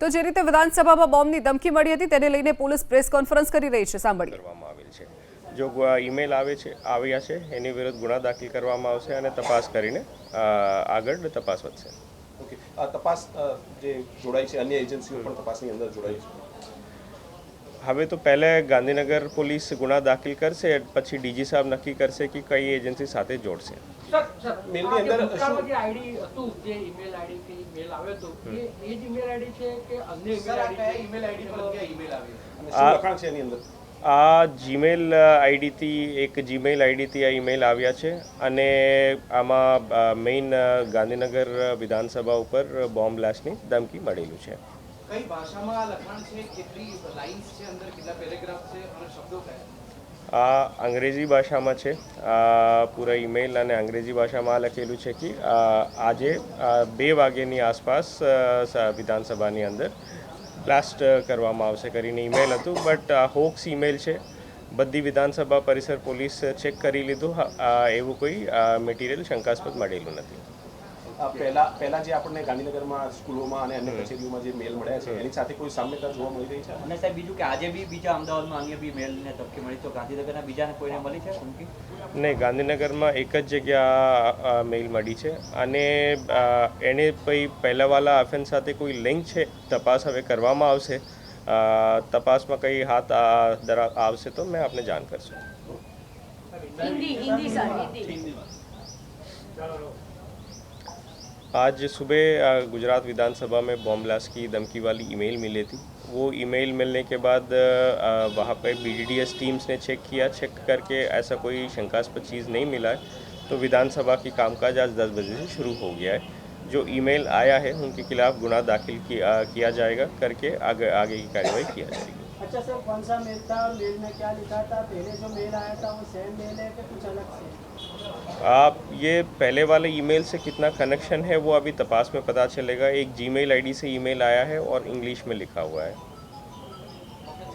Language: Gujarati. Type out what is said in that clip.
તો જે રીતે વિધાનસભામાં બોમ્બની ધમકી મળી હતી તેને લઈને પોલીસ પ્રેસ કોન્ફરન્સ કરી રહી છે, સાંભળીએ। કરવામાં આવેલ છે। જો ઈમેલ આવ્યા છે એની વિરુદ્ધ ગુના દાખલ કરવામાં આવશે અને તપાસ કરીને આગળ તપાસ વધશે। ઓકે, તપાસ જે જોડાઈ છે અન્ય એજન્સીઓ પણ તપાસની અંદર જોડાઈ છે। હવે તો પહેલે ગાંધીનગર પોલીસ ગુના દાખલ કરશે, પછી ડીજી સાહેબ નક્કી કરશે કે કઈ એજન્સી સાથે જોડશે। મેલની અંદર જે આઈડી હતું, જે ઈમેલ આઈડી થી મેલ આવ્યો હતો, એ જ ઈમેલ આઈડી છે કે અન્ય ઈમેલ આઈડી પર કે ઈમેલ આવ્યો અને શું લખાણ છે એની અંદર? આ જીમેલ આઈડીથી એક જીમેલ આઈડીથી આ ઈમેલ આવ્યા છે અને આમાં મેઇન ગાંધીનગર વિધાનસભા ઉપર બોમ્બ બ્લાસ્ટની ધમકી મળેલું છે। કઈ ભાષામાં આ લખાણ છે, કેટલી લાઇન્સ છે, અંદર કેટલા પેરેગ્રાફ છે અને શબ્દો કયા? આ અંગ્રેજી ભાષામાં છે। પૂરા ઈમેલ અને અંગ્રેજી ભાષામાં લખેલું છે કે આજે 2 વાગ્યાની આસપાસ વિધાનસભાની અંદર બ્લાસ્ટ કરવામાં આવશે કરીને ઈમેલ હતું, બટ હોક્સ ઈમેલ છે। બધી વિધાનસભા પરિસર પોલીસ ચેક કરી લીધું, એવું કોઈ મટીરિયલ શંકાસ્પદ મળેલું નથી। પહેલા જે આપણને ગાંધીનગરમાં સ્કૂલોમાં અને અન્ય કચેરીઓમાં જે મેલ મળ્યા છે એની સાથે કોઈ સામ્યતા જોવા મળી રહી છે? અને સાહેબ બીજું કે આજે બી બીજા અમદાવાદમાં અન્ય બી મેલને ધમકી મળી, તો ગાંધીનગરના બીજાને કોઈને મળી છે ધમકી? નહીં, ગાંધીનગરમાં એક જ જગ્યા મેલ મળી છે અને એને કોઈ પહેલાંવાળા ઓફેન્સ સાથે કોઈ લિંક છે, તપાસ હવે કરવામાં આવશે। તપાસમાં કંઈ હાથ આવશે તો मैं आपने जान करसूँ। आज सुबह गुजरात विधानसभा में बॉम्ब ब्लास्ट की धमकी वाली ईमेल मिली थी। वो ईमेल मिलने के बाद वहाँ पे BDDS टीम्स ने चेक करके ऐसा कोई शंकास्पद चीज़ नहीं मिला है, तो विधानसभा की कामकाज आज 10 बजे से शुरू हो गया है। जो ईमेल आया है उनके खिलाफ गुना दाखिल किया जाएगा, करके आगे की कार्रवाई किया जाएगी। अच्छा सर, कौन सा मेल था, मेल में क्या लिखा था? पहले जो मेल आया था वो सेम मेल है कि कुछ अलग से? आप ये पहले वाले ईमेल से कितना कनेक्शन है वो अभी तपास में पता चलेगा। एक जीमेल आईडी से ईमेल आया है और इंग्लिश में लिखा हुआ है।